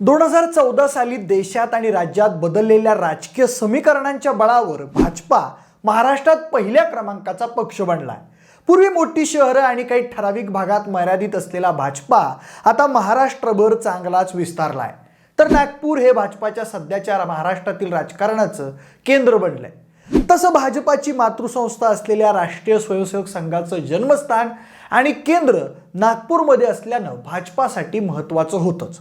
2014 साली देशात आणि राज्यात बदललेल्या राजकीय समीकरणांच्या बळावर भाजपा महाराष्ट्रात पहिल्या क्रमांकाचा पक्ष बनलाय। पूर्वी मोठी शहरं आणि काही ठराविक भागात मर्यादित असलेला भाजपा आता महाराष्ट्रभर चांगलाच विस्तारलाय। तर नागपूर हे भाजपाच्या सध्याच्या महाराष्ट्रातील राजकारणाचं केंद्र बनलंय। तसं भाजपाची मातृसंस्था असलेल्या राष्ट्रीय स्वयंसेवक संघाचं जन्मस्थान आणि केंद्र नागपूरमध्ये असल्यानं भाजपासाठी महत्त्वाचं होतंच।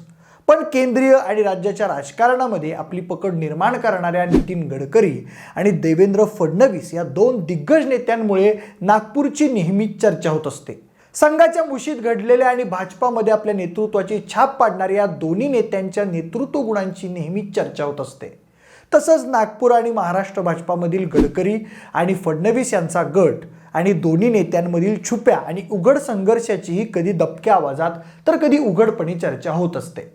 पण केंद्रीय आणि राज्याच्या राजकारणामध्ये आपली पकड निर्माण करणाऱ्या नितीन गडकरी आणि देवेंद्र फडणवीस या दोन दिग्गज नेत्यांमुळे नागपूरची नेहमीच चर्चा होत असते। संघाच्या मुशीत घडलेल्या आणि भाजपामध्ये आपल्या नेतृत्वाची छाप पाडणाऱ्या या दोन्ही नेत्यांच्या नेतृत्व गुणांची नेहमीच चर्चा होत असते। तसंच नागपूर आणि महाराष्ट्र भाजपामधील गडकरी आणि फडणवीस यांचा गट आणि दोन्ही नेत्यांमधील छुप्या आणि उघड संघर्षाचीही कधी दबक्या आवाजात तर कधी उघडपणे चर्चा होत असते।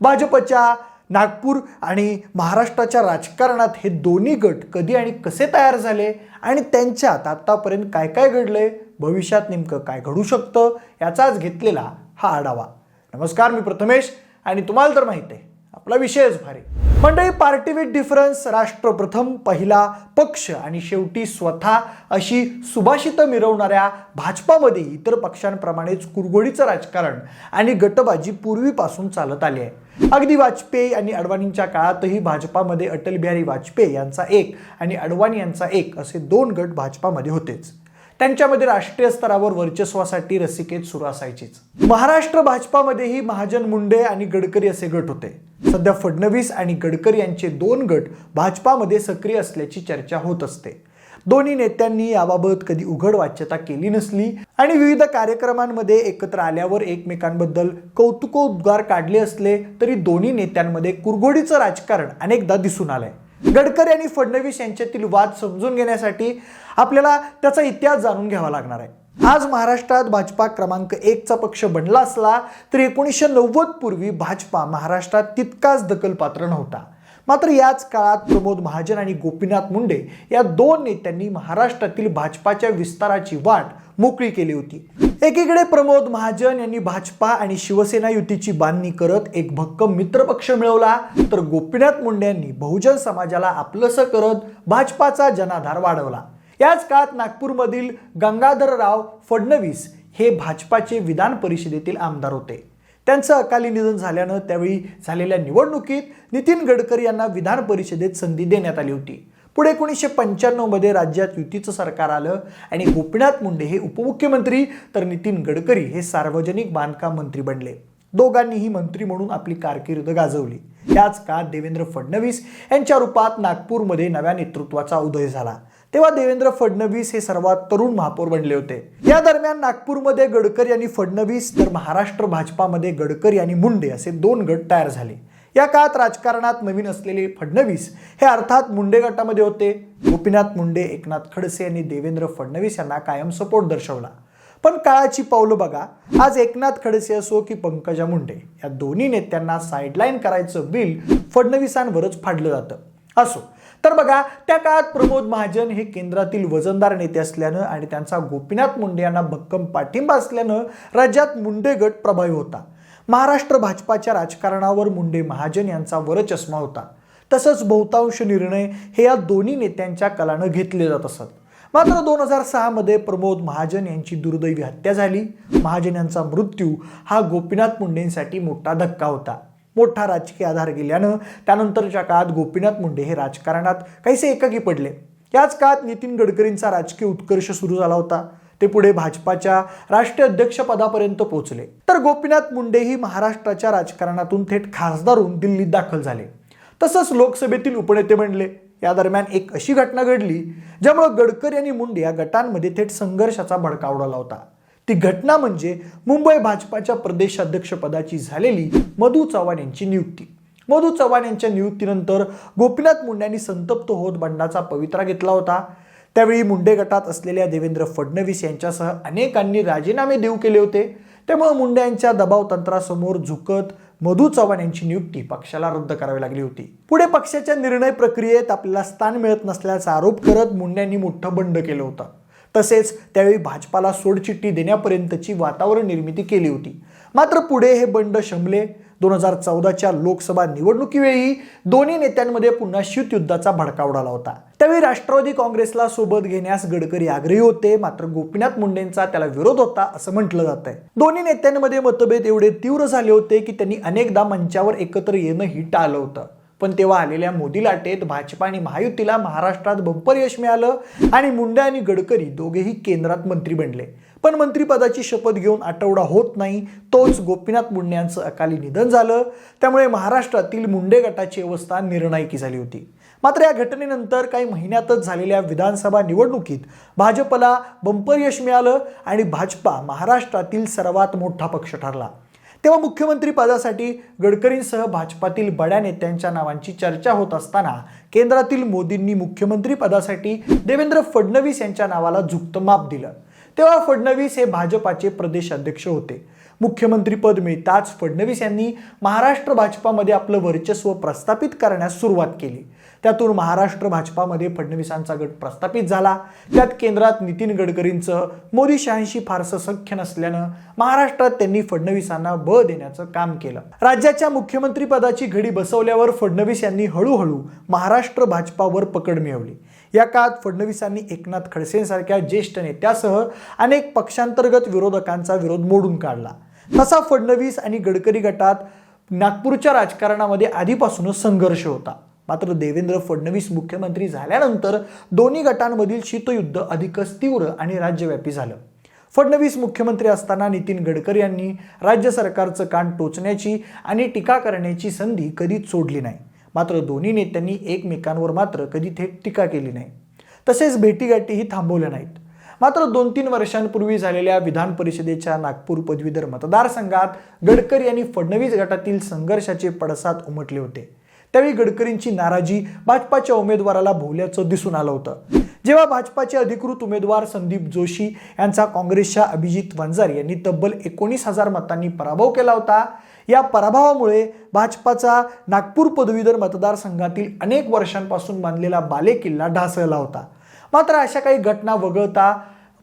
भाजपच्या नागपूर आणि महाराष्ट्राच्या राजकारणात हे दोन्ही गट कधी आणि कसे तयार झाले आणि त्यांच्यात आतापर्यंत काय काय घडलंय, भविष्यात नेमकं काय घडू शकतं याचाच घेतलेला हा आढावा। नमस्कार, मी प्रथमेश आणि तुम्हाला तर माहिती आहे आपला विषयच भारी। मंडळी, पार्टी विथ डिफरन्स, राष्ट्र प्रथम, पहिला पक्ष आणि शेवटी स्वतः अशी सुभाषितं मिरवणाऱ्या भाजपामध्ये इतर पक्षांप्रमाणेच कुरघोडीचं राजकारण आणि गटबाजी पूर्वीपासून चालत आली आहे। अगदी वाजपेयी आणि अडवाणींच्या काळातही भाजपामध्ये अटल बिहारी वाजपेयी यांचा एक आणि अडवाणी यांचा एक असे दोन गट भाजपामध्ये होतेच। त्यांच्यामध्ये राष्ट्रीय स्तरावर वर्चस्वासाठी रस्सीखेच सुरू असायचीच। महाराष्ट्र भाजपामध्येही महाजन, मुंडे आणि गडकरी असे गट होते। सध्या फडणवीस आणि गडकरी यांचे दोन गट भाजपामध्ये सक्रिय असल्याची चर्चा होत असते। दोन्ही नेत्यांनी याबाबत कधी उघड वाच्यता केली नसली आणि विविध कार्यक्रमांमध्ये एकत्र आल्यावर एकमेकांबद्दल कौतुकोद्गार काढले असले तरी दोन्ही नेत्यांमध्ये कुरघोडीचं राजकारण अनेकदा दिसून आलंय। गडकरी आणि फडणवीस यांच्यातील वाद समजून घेण्यासाठी आपल्याला त्याचा इतिहास जाणून घ्यावा लागणार आहे। आज महाराष्ट्रात भाजपा क्रमांक 1 चा पक्ष बनला असला तरी 1990 पूर्वी भाजपा महाराष्ट्रात तितकाच दखलपात्र नव्हता। मात्र याच काळात प्रमोद महाजन आणि गोपीनाथ मुंडे या दोन नेत्यांनी महाराष्ट्रातील भाजपाच्या विस्ताराची वाट मोकळी केली होती। एकीकडे प्रमोद महाजन यांनी भाजपा आणि शिवसेना युतीची बांधणी करत एक भक्कम मित्रपक्ष मिळवला, तर गोपीनाथ मुंडे यांनी बहुजन समाजाला आपलंसं करत भाजपाचा जनाधार वाढवला। याच काळात नागपूरमधील गंगाधरराव फडणवीस हे भाजपाचे विधान परिषदेतील आमदार होते। त्यांचं अकाली निधन झाल्यानं त्यावेळी झालेल्या निवडणुकीत नितीन गडकरी यांना विधान परिषदेत संधी देण्यात आली होती। पुढे 1995 मध्ये राज्यात युतीचं सरकार आलं आणि गोपीनाथ मुंडे हे उपमुख्यमंत्री तर नितीन गडकरी हे सार्वजनिक बांधकाम मंत्री बनले। दोघांनीही मंत्री म्हणून आपली कारकीर्द गाजवली। याच काळात देवेंद्र फडणवीस यांच्या रूपात नागपूरमध्ये नव्या नेतृत्वाचा उदय झाला। तेव्हा देवेंद्र फडणवीस हे सर्वात तरुण महापौर बनले होते। या दरम्यान नागपूरमध्ये गडकरी आणि फडणवीस तर महाराष्ट्र भाजपामध्ये गडकरी आणि मुंडे असे दोन गट तयार झाले। या काळात राजकारणात नवीन असलेले फडणवीस हे अर्थात मुंडे गटामध्ये होते। गोपीनाथ मुंडे, एकनाथ खडसे यांनी देवेंद्र फडणवीस यांना कायम सपोर्ट दर्शवला। पण काळाची पावलं बघा, आज एकनाथ खडसे असो की पंकजा मुंडे या दोन्ही नेत्यांना साईडलाईन करायचं बिल फडणवीसांवरच फाडलं जातं। असो तर बघा, त्या काळात प्रमोद महाजन हे केंद्रातील वजनदार नेते असल्यानं आणि त्यांचा गोपीनाथ मुंडे यांना भक्कम पाठिंबा असल्यानं राज्यात मुंडे गट प्रभावी होता। महाराष्ट्र भाजपाच्या राजकारणावर मुंडे महाजन यांचा वरचष्मा होता। तसंच बहुतांश निर्णय हे या दोन्ही नेत्यांच्या कलानं घेतले जात असत। मात्र 2006 मध्ये प्रमोद महाजन यांची दुर्दैवी हत्या झाली। महाजन यांचा मृत्यू हा गोपीनाथ मुंडेंसाठी मोठा धक्का होता। मोठा राजकीय आधार गेल्यानं त्यानंतरच्या काळात गोपीनाथ मुंडे हे राजकारणात काहीसे एकाकी पडले। याच काळात नितीन गडकरींचा राजकीय उत्कर्ष सुरू झाला होता। ते पुढे भाजपाच्या राष्ट्रीय अध्यक्षपदापर्यंत पोहोचले। तर गोपीनाथ मुंडे ही महाराष्ट्राच्या राजकारणातून थेट खासदार होऊन दिल्लीत दाखल झाले। तसंच लोकसभेतील उपनेते बनले। या दरम्यान एक अशी घटना घडली ज्यामुळे गडकरी आणि मुंडे या गटांमध्ये थेट संघर्षाचा भडका उडाला होता। ती घटना म्हणजे मुंबई भाजपाच्या प्रदेशाध्यक्षपदाची झालेली मधू चव्हाण यांची नियुक्ती। मधू चव्हाण यांच्या नियुक्तीनंतर गोपीनाथ मुंडे यांनी संतप्त होत बंडाचा पवित्रा घेतला होता। त्यावेळी मुंडे गटात असलेल्या देवेंद्र फडणवीस यांच्यासह अनेकांनी राजीनामे देऊ केले होते। त्यामुळे मुंडे यांच्या दबाव तंत्रासमोर झुकत मधू चव्हाण यांची नियुक्ती पक्षाला रद्द करावी लागली होती। पुढे पक्षाच्या निर्णय प्रक्रियेत आपल्याला स्थान मिळत नसल्याचा आरोप करत मुंडे यांनी मोठं बंड केलं होतं। तसेच त्यावेळी भाजपाला सोडचिठ्ठी देण्यापर्यंतची वातावरण निर्मिती केली होती। मात्र पुढे हे बंड शमले। 2014च्या लोकसभा निवडणुकीवेळी दोन्ही नेत्यांमध्ये पुन्हा शीतयुद्धाचा भडका उडाला होता। त्यावेळी राष्ट्रवादी काँग्रेसला सोबत घेण्यास गडकरी आग्रही होते, मात्र गोपीनाथ मुंडेंचा त्याला विरोध होता असं म्हटलं जातंय। दोन्ही नेत्यांमध्ये मतभेद एवढे तीव्र झाले होते की त्यांनी अनेकदा मंचावर एकत्र येणंही टाळलं होतं। पण तेव्हा आलेल्या मोदी लाटेत भाजपा आणि महायुतीला महाराष्ट्रात बंपर यश मिळालं आणि मुंडे आणि गडकरी दोघेही केंद्रात मंत्री बनले। पण मंत्रिपदाची शपथ घेऊन आठवडा होत नाही तोच गोपीनाथ मुंडे यांचं अकाली निधन झालं। त्यामुळे महाराष्ट्रातील मुंडे गटाची अवस्था निर्णायकी झाली होती। मात्र या घटनेनंतर काही महिन्यातच झालेल्या विधानसभा निवडणुकीत भाजपला बंपर यश मिळालं आणि भाजपा महाराष्ट्रातील सर्वात मोठा पक्ष ठरला। तेव्हा मुख्यमंत्री पदासाठी गडकरींसह भाजपातील बड्या नेत्यांच्या नावांची चर्चा होत असताना केंद्रातील मोदींनी मुख्यमंत्री पदासाठी देवेंद्र फडणवीस यांच्या नावाला झुकतं माप दिलं। तेव्हा फडणवीस हे भाजपाचे प्रदेश अध्यक्ष होते। मुख्यमंत्री पद मिळताच फडणवीस यांनी महाराष्ट्र भाजपामध्ये आपलं वर्चस्व प्रस्थापित करण्यास सुरुवात केली। त्यातून महाराष्ट्र भाजपामध्ये फडणवीसांचा गट प्रस्थापित झाला। त्यात केंद्रात नितीन गडकरींचं मोदी शहांशी फारसं सख्य नसल्यानं महाराष्ट्रात त्यांनी फडणवीसांना बळ देण्याचं काम केलं। राज्याच्या मुख्यमंत्री पदाची घडी बसवल्यावर फडणवीस यांनी हळूहळू महाराष्ट्र भाजपावर पकड मिळवली। या काळात फडणवीसांनी एकनाथ खडसेंसारख्या ज्येष्ठ नेत्यासह अनेक पक्षांतर्गत विरोधकांचा विरोध मोडून काढला। तसा फडणवीस आणि गडकरी गटात नागपूरच्या राजकारणामध्ये आधीपासूनच संघर्ष होता। मात्र देवेंद्र फडणवीस मुख्यमंत्री झाल्यानंतर दोन्ही गटांमधील शीतयुद्ध अधिकच तीव्र आणि राज्यव्यापी झालं। फडणवीस मुख्यमंत्री असताना नितीन गडकरी यांनी राज्य सरकारचं कान टोचण्याची आणि टीका करण्याची संधी कधीच सोडली नाही। मात्र दोन्ही नेत्यांनी एकमेकांवर मात्र कधी थेट टीका केली नाही, तसेच भेटीगाठीही थांबवल्या नाहीत। मात्र 2-3 वर्षांपूर्वी झालेल्या विधान परिषदेच्या नागपूर पदवीधर मतदारसंघात गडकरी आणि फडणवीस गटातील संघर्षाचे पडसाद उमटले होते। त्यावेळी गडकरींची नाराजी भाजपाच्या उमेदवाराला भोवल्याचं दिसून आलं होतं। जेव्हा भाजपाचे अधिकृत उमेदवार संदीप जोशी यांचा काँग्रेसच्या अभिजित वंजारी यांनी तब्बल 19,000 मतांनी पराभव केला होता। या पराभवामुळे भाजपाचा नागपूर पदवीधर मतदारसंघातील अनेक वर्षांपासून बांधलेला बालेकिल्ला ढासळला होता। मात्र अशा काही घटना वगळता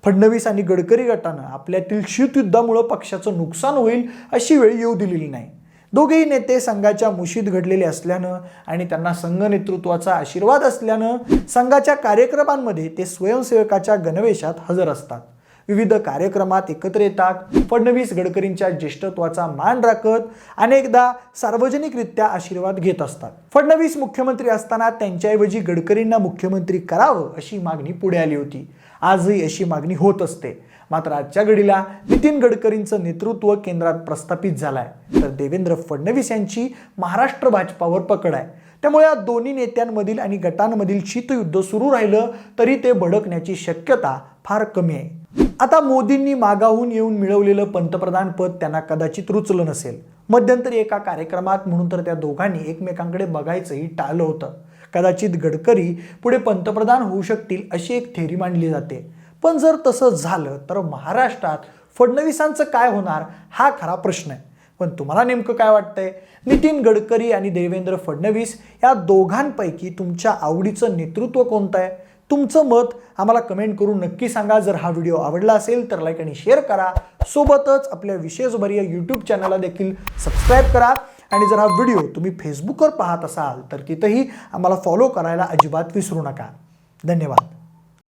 फडणवीस आणि गडकरी गटानं आपल्यातील शीतयुद्धामुळे पक्षाचं नुकसान होईल अशी वेळ येऊ दिलेली नाही। दोघेही नेते संघाच्या मुशीत घडलेले असल्यानं आणि त्यांना संघ नेतृत्वाचा आशीर्वाद असल्यानं संघाच्या कार्यक्रमांमध्ये ते स्वयंसेवकाच्या गणवेशात हजर असतात। विविध कार्यक्रमात एकत्र येतात। फडणवीस गडकरींच्या ज्येष्ठत्वाचा मान राखत अनेकदा सार्वजनिकरित्या आशीर्वाद घेत असतात। फडणवीस मुख्यमंत्री असताना त्यांच्याऐवजी गडकरींना मुख्यमंत्री करावं अशी मागणी पुढे आली होती। आजही अशी मागणी होत असते। मात्र आजच्या घडीला नितीन गडकरींचं नेतृत्व केंद्रात प्रस्थापित झालंय, तर देवेंद्र फडणवीस यांची महाराष्ट्र भाजपावर पकड आहे। त्यामुळे या दोन्ही नेत्यांमधील आणि गटांमधील शीतयुद्ध सुरू राहिलं तरी ते भडकण्याची शक्यता फार कमी आहे। आता मोदींनी मागाहून येऊन मिळवलेलं पंतप्रधान पद त्यांना कदाचित रुचलं नसेल। मध्यंतरी एका कार्यक्रमात म्हणून तर त्या दोघांनी एकमेकांकडे बघायचंही टाळलं होतं। कदाचित गडकरी पुढे पंतप्रधान होऊ शकतील अशी एक थेरी मांडली जाते। पण जर तसं झालं तर महाराष्ट्रात फडणवीसांचं काय होणार हा खरा प्रश्न आहे। पण तुम्हाला नेमकं काय वाटतंय? नितीन गडकरी आणि देवेंद्र फडणवीस या दोघांपैकी तुमच्या आवडीचं नेतृत्व कोणतं आहे? तुमचं मत आम्हाला कमेंट करून नक्की सांगा। जर हा व्हिडिओ आवडला असेल तर लाईक आणि शेअर करा। सोबतच आपल्या विशेषभर या यूट्यूब चॅनलला देखील सबस्क्राईब करा। आणि जर हा व्हिडिओ तुम्ही फेसबुकवर पाहत असाल तर तिथंही आम्हाला फॉलो करायला अजिबात विसरू नका। धन्यवाद।